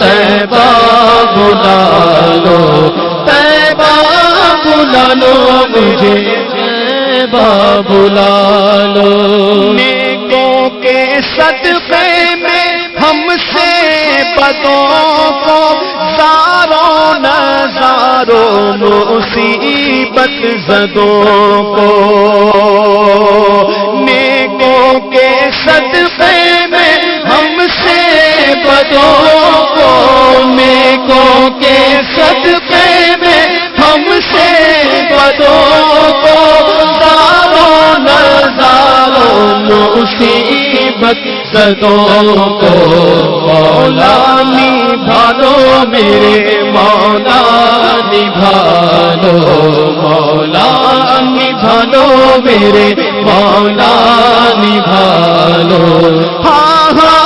طیبہ بلا لو، طیبہ بلا لو مجھے، طیبہ بلا لو۔ نیکوں کے صدقے میں ہم سے بدوں کو زاروں نظاروں مصیبت زدوں کو، نیکوں کے صدقے میں ہم سے بدوں کو، نیکوں کے صدقے میں ہم سے بدوں کو زاروں نظاروں مصیبت زدوں کو، مولا نبھالو میرے مولا نبھالو، مولا نبھالو میرے مولا نبھالو، ہاں ہاں